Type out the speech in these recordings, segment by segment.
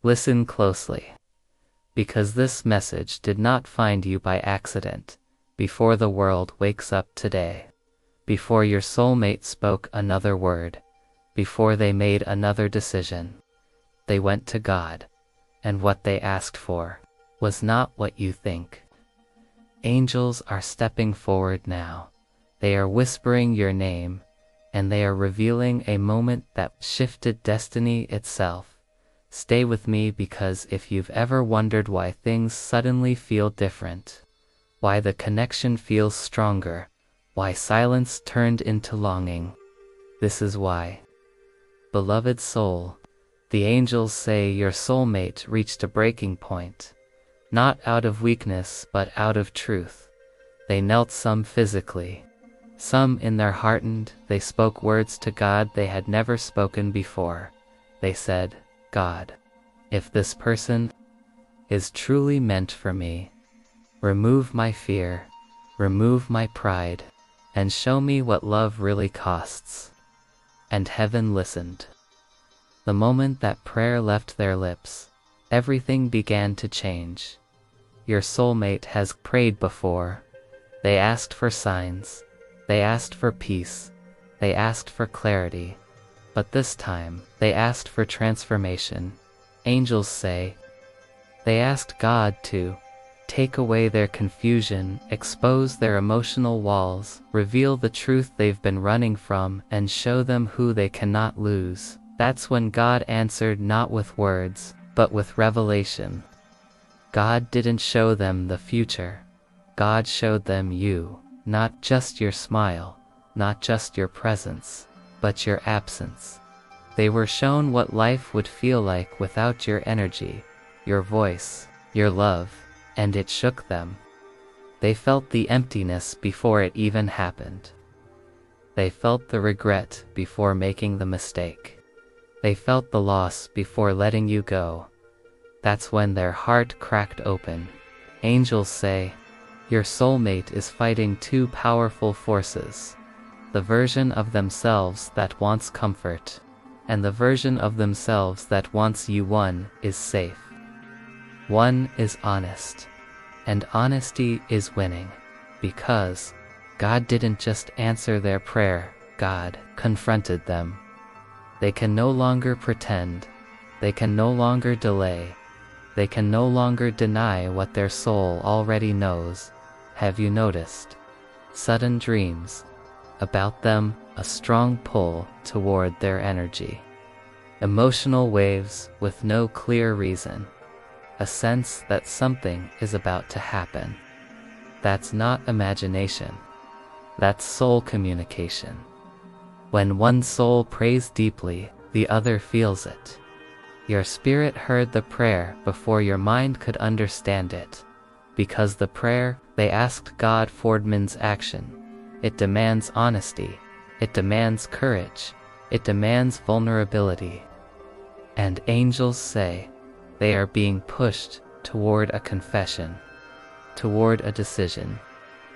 Listen closely, because this message did not find you by accident. Before the world wakes up today, before your soulmate spoke another word, before they made another decision, they went to God, and what they asked for was not what you think. Angels are stepping forward now. They are whispering your name, and they are revealing a moment that shifted destiny itself. Stay with me, because if you've ever wondered why things suddenly feel different, why the connection feels stronger, why silence turned into longing, this is why. Beloved soul, the angels say your soulmate reached a breaking point, not out of weakness but out of truth. They knelt, some physically, some in their heart, and they spoke words to God they had never spoken before. They said, God, if this person is truly meant for me, remove my fear, remove my pride, and show me what love really costs. And heaven listened. The moment that prayer left their lips, everything began to change. Your soulmate has prayed before. They asked for signs, they asked for peace, they asked for clarity. But this time, they asked for transformation. Angels say they asked God to take away their confusion, expose their emotional walls, reveal the truth they've been running from, and show them who they cannot lose. That's when God answered, not with words, but with revelation. God didn't show them the future. God showed them you, not just your smile, not just your presence, but your absence. They were shown what life would feel like without your energy, your voice, your love, and it shook them. They felt the emptiness before it even happened. They felt the regret before making the mistake. They felt the loss before letting you go. That's when their heart cracked open. Angels say, your soulmate is fighting two powerful forces. The version of themselves that wants comfort, and the version of themselves that wants you. One is safe. One is honest. And honesty is winning. Because God didn't just answer their prayer, God confronted them. They can no longer pretend. They can no longer delay. They can no longer deny what their soul already knows. Have you noticed sudden dreams about them, a strong pull toward their energy? Emotional waves with no clear reason. A sense that something is about to happen. That's not imagination. That's soul communication. When one soul prays deeply, the other feels it. Your spirit heard the prayer before your mind could understand it. Because the prayer, they asked God Fordman's action. It demands honesty. It demands courage. It demands vulnerability. And angels say, they are being pushed toward a confession, toward a decision,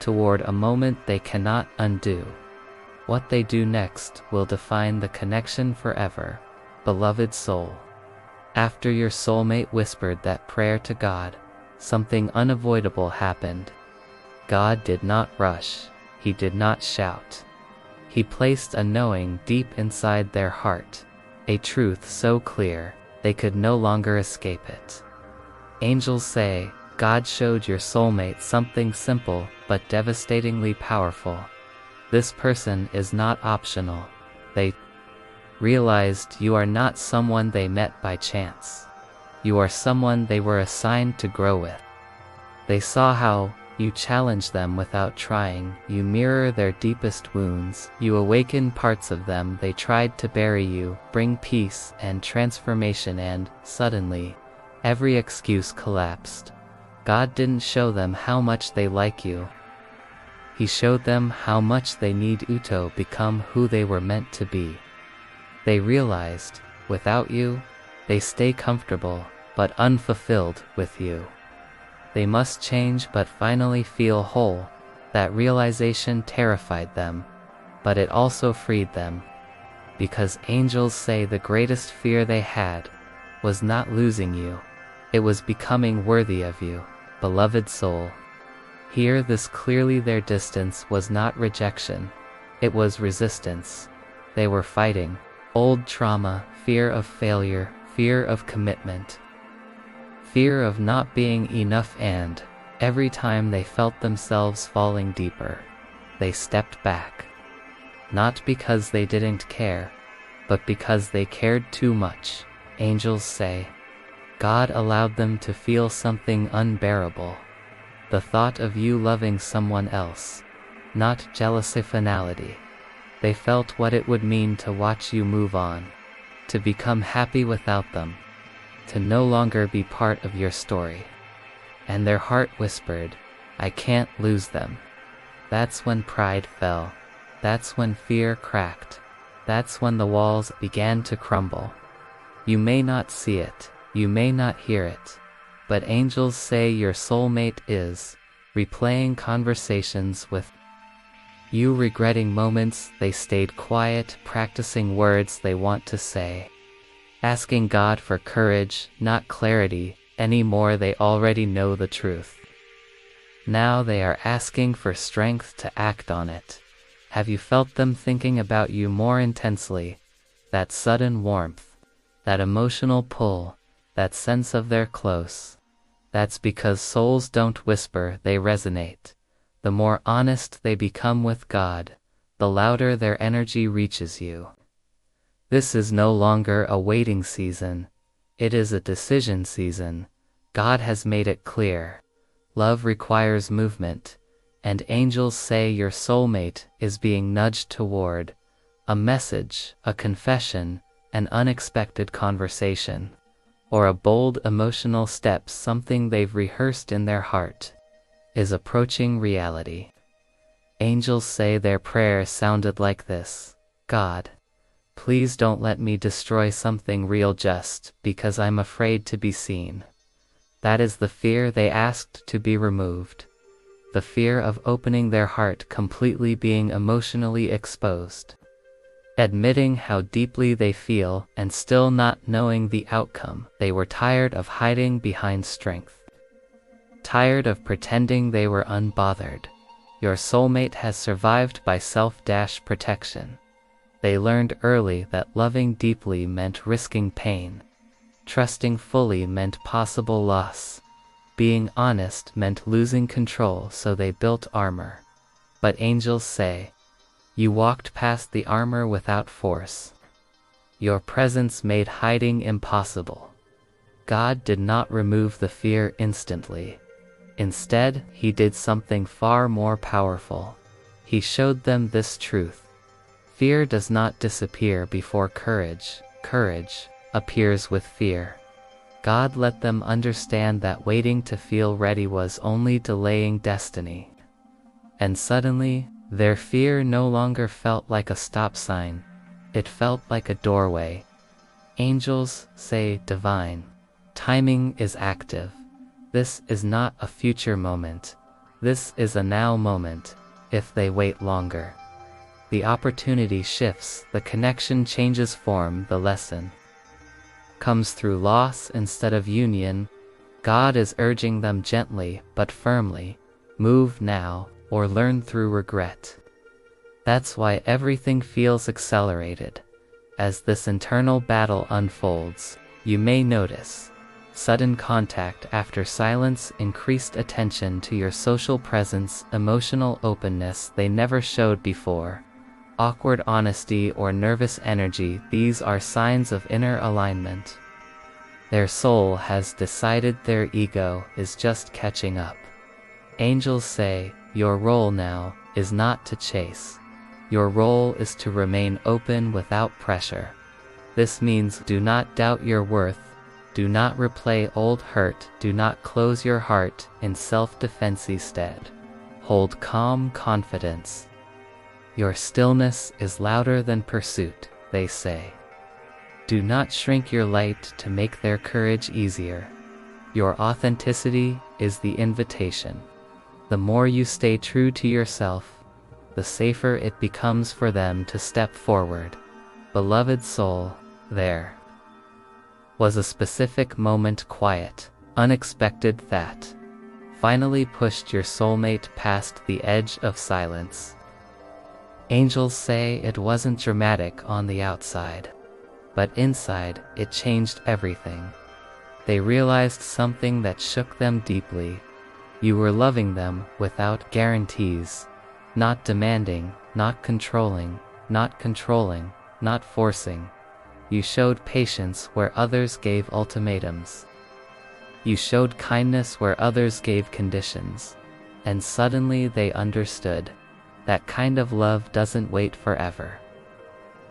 toward a moment they cannot undo. What they do next will define the connection forever. Beloved soul, after your soulmate whispered that prayer to God, something unavoidable happened. God did not rush. He did not shout. He placed a knowing deep inside their heart, a truth so clear they could no longer escape it. Angels say, God showed your soulmate something simple but devastatingly powerful. This person is not optional. They realized you are not someone they met by chance. You are someone they were assigned to grow with. They saw how you challenge them without trying. You mirror their deepest wounds. You awaken parts of them they tried to bury. You bring peace and transformation, and suddenly, every excuse collapsed. God didn't show them how much they like you. He showed them how much they need you to become who they were meant to be. They realized, without you, they stay comfortable but unfulfilled. With you, they must change but finally feel whole. That realization terrified them, but it also freed them. Because angels say the greatest fear they had was not losing you. It was becoming worthy of you, beloved soul. Hear this clearly: their distance was not rejection, it was resistance. They were fighting old trauma, fear of failure, fear of commitment, fear of not being enough, and every time they felt themselves falling deeper, they stepped back. Not because they didn't care, but because they cared too much. Angels say God allowed them to feel something unbearable. The thought of you loving someone else, not jealousy, finality. They felt what it would mean to watch you move on, to become happy without them, to no longer be part of your story. And their heart whispered, I can't lose them. That's when pride fell. That's when fear cracked. That's when the walls began to crumble. You may not see it, you may not hear it, but angels say your soulmate is replaying conversations with you, regretting moments they stayed quiet, practicing words they want to say, asking God for courage, not clarity anymore. They already know the truth. Now they are asking for strength to act on it. Have you felt them thinking about you more intensely? That sudden warmth, that emotional pull, that sense of they're close. That's because souls don't whisper, they resonate. The more honest they become with God, the louder their energy reaches you. This is no longer a waiting season. It is a decision season. God has made it clear. Love requires movement, and angels say your soulmate is being nudged toward a message, a confession, an unexpected conversation, or a bold emotional step. Something they've rehearsed in their heart is approaching reality. Angels say their prayer sounded like this: God, please don't let me destroy something real just because I'm afraid to be seen. That is the fear they asked to be removed. The fear of opening their heart completely, being emotionally exposed, admitting how deeply they feel and still not knowing the outcome. They were tired of hiding behind strength, tired of pretending they were unbothered. Your soulmate has survived by self-protection. They learned early that loving deeply meant risking pain. Trusting fully meant possible loss. Being honest meant losing control, so they built armor. But angels say, you walked past the armor without force. Your presence made hiding impossible. God did not remove the fear instantly. Instead, he did something far more powerful. He showed them this truth. Fear does not disappear before courage. Courage appears with fear. God let them understand that waiting to feel ready was only delaying destiny. And suddenly, their fear no longer felt like a stop sign. It felt like a doorway. Angels say divine timing is active. This is not a future moment. This is a now moment. If they wait longer, the opportunity shifts, the connection changes form, the lesson comes through loss instead of union. God is urging them gently but firmly, move now or learn through regret. That's why everything feels accelerated. As this internal battle unfolds, you may notice sudden contact after silence, increased attention to your social presence, emotional openness they never showed before, awkward honesty or nervous energy. These are signs of inner alignment. Their soul has decided, their ego is just catching up. Angels say, your role now is not to chase. Your role is to remain open without pressure. This means do not doubt your worth. Do not replay old hurt. Do not close your heart in self-defense. Instead, hold calm confidence. Your stillness is louder than pursuit, they say. Do not shrink your light to make their courage easier. Your authenticity is the invitation. The more you stay true to yourself, the safer it becomes for them to step forward. Beloved soul, there Was a specific moment quiet, unexpected that finally pushed your soulmate past the edge of silence. Angels say it wasn't dramatic on the outside, but inside it changed everything. They realized something that shook them deeply. You were loving them without guarantees, not demanding, not controlling, not forcing. You showed patience where others gave ultimatums. You showed kindness where others gave conditions. And suddenly they understood. That kind of love doesn't wait forever.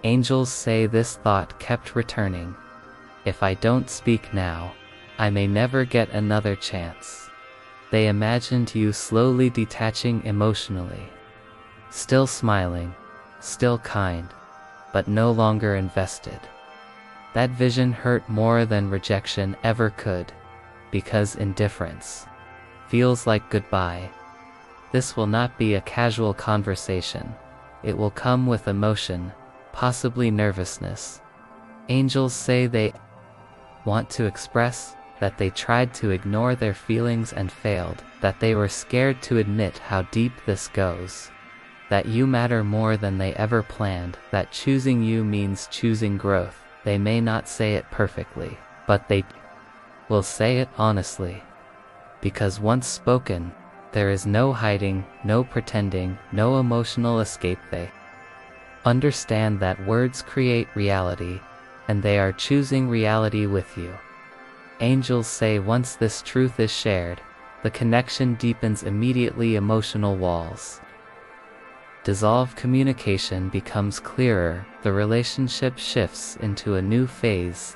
Angels say this thought kept returning. If I don't speak now, I may never get another chance. They imagined you slowly detaching emotionally. Still smiling, still kind, but no longer invested. That vision hurt more than rejection ever could, because indifference feels like goodbye. This will not be a casual conversation. It will come with emotion, possibly nervousness. Angels say they want to express that they tried to ignore their feelings and failed, that they were scared to admit how deep this goes, that you matter more than they ever planned, that choosing you means choosing growth. They may not say it perfectly, but they will say it honestly. Because once spoken, there is no hiding, no pretending, no emotional escape. They understand that words create reality, and they are choosing reality with you. Angels say once this truth is shared, the connection deepens immediately. Emotional walls dissolve, communication becomes clearer, the relationship shifts into a new phase.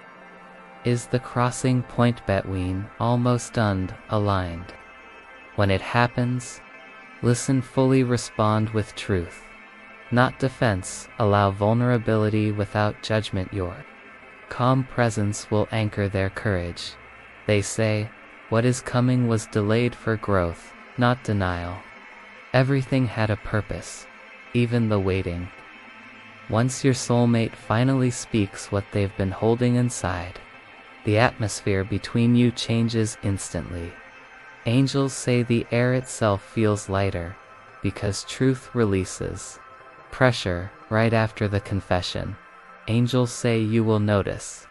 Is the crossing point between almost aligned? When it happens, listen fully, respond with truth, not defense. Allow vulnerability without judgment. Your calm presence will anchor their courage. They say, what is coming was delayed for growth, not denial. Everything had a purpose, even the waiting. Once your soulmate finally speaks what they've been holding inside, the atmosphere between you changes instantly. Angels say the air itself feels lighter, because truth releases pressure right after the confession. Angels say you will notice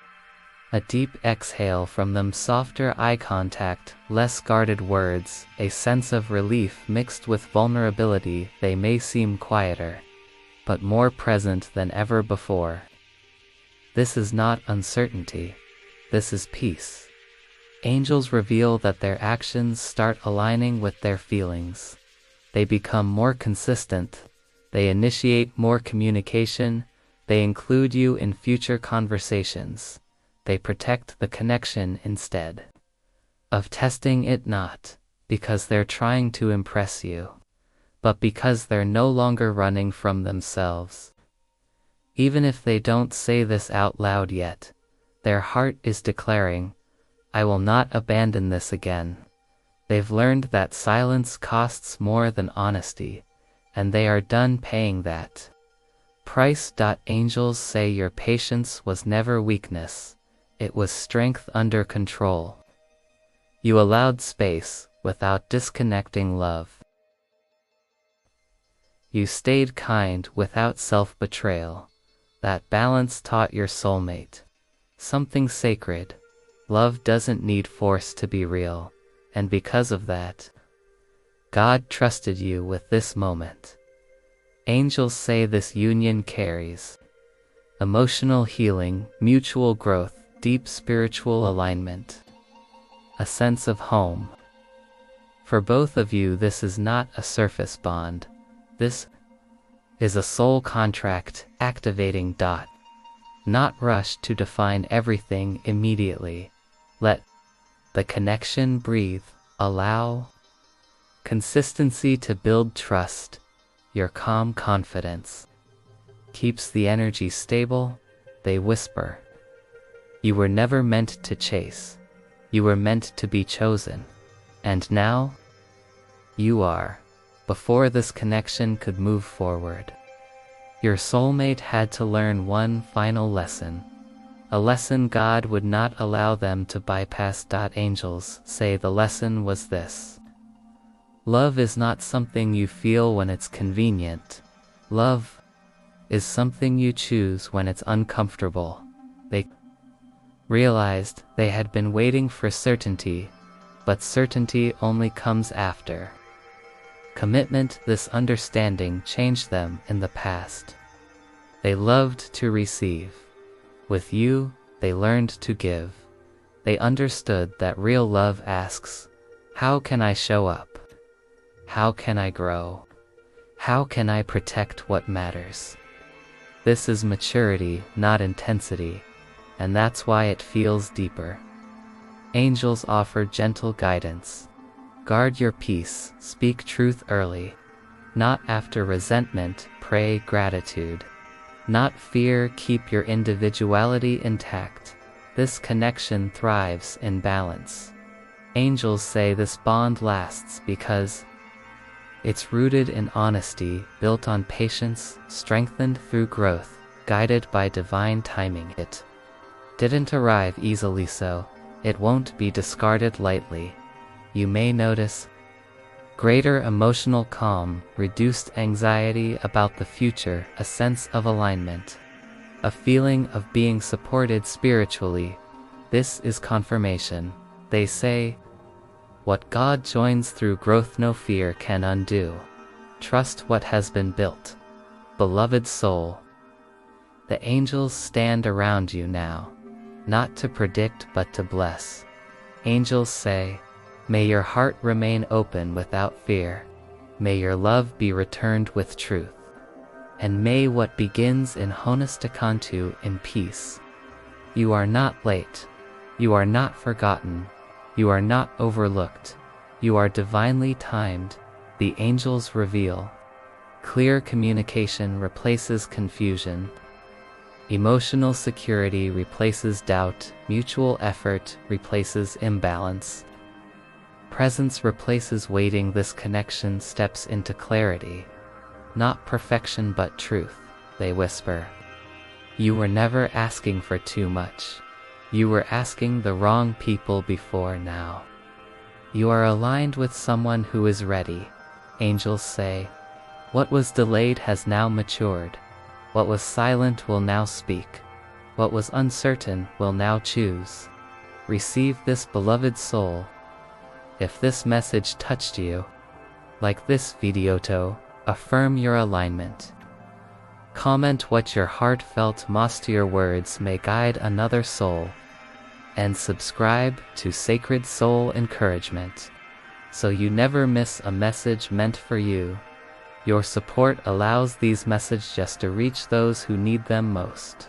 a deep exhale from them, softer eye contact, less guarded words, a sense of relief mixed with vulnerability. They may seem quieter, but more present than ever before. This is not uncertainty. This is peace. Angels reveal that their actions start aligning with their feelings. They become more consistent. They initiate more communication. They include you in future conversations. They protect the connection instead of testing it, not because they're trying to impress you, but because they're no longer running from themselves. Even if they don't say this out loud yet, their heart is declaring, I will not abandon this again. They've learned that silence costs more than honesty, and they are done paying that price. Angels say your patience was never weakness. It was strength under control. You allowed space without disconnecting love. You stayed kind without self-betrayal. That balance taught your soulmate something sacred. Love doesn't need force to be real, and because of that, God trusted you with this moment. Angels say this union carries emotional healing, mutual growth, deep spiritual alignment, a sense of home. For both of you, this is not a surface bond. This is a soul contract activating. Not rush to define everything immediately. Let the connection breathe. Allow consistency to build trust. Your calm confidence keeps the energy stable. They whisper, you were never meant to chase. You were meant to be chosen. And now, you are. Before this connection could move forward, your soulmate had to learn one final lesson. A lesson God would not allow them to bypass. Angels say the lesson was this: love is not something you feel when it's convenient. Love is something you choose when it's uncomfortable. They realized they had been waiting for certainty, but certainty only comes after commitment. This understanding changed them in the past. They loved to receive. With you, they learned to give. They understood that real love asks, how can I show up? How can I grow? How can I protect what matters? This is maturity, not intensity, and that's why it feels deeper. Angels offer gentle guidance. Guard your peace, speak truth early. Not after resentment, pray gratitude. Not fear, keep your individuality intact. This connection thrives in balance. Angels say this bond lasts because it's rooted in honesty, built on patience, strengthened through growth, guided by divine timing. It didn't arrive easily, so it won't be discarded lightly. You may notice greater emotional calm, reduced anxiety about the future, a sense of alignment, a feeling of being supported spiritually. This is confirmation. They say, what God joins through growth no fear can undo. Trust what has been built. Beloved soul, the angels stand around you now, not to predict but to bless. Angels say, may your heart remain open without fear. May your love be returned with truth. And may what begins in Honestakantu in peace. You are not late. You are not forgotten. You are not overlooked. You are divinely timed. The angels reveal. Clear communication replaces confusion. Emotional security replaces doubt. Mutual effort replaces imbalance. Presence replaces waiting. This connection steps into clarity. Not perfection but truth, they whisper. You were never asking for too much. You were asking the wrong people before now. You are aligned with someone who is ready. Angels say, what was delayed has now matured. What was silent will now speak. What was uncertain will now choose. Receive this, beloved soul. If this message touched you, like this video, affirm your alignment. Comment what your heart felt most. Your words may guide another soul. And subscribe to Sacred Soul Encouragement, so you never miss a message meant for you. Your support allows these messages to reach those who need them most.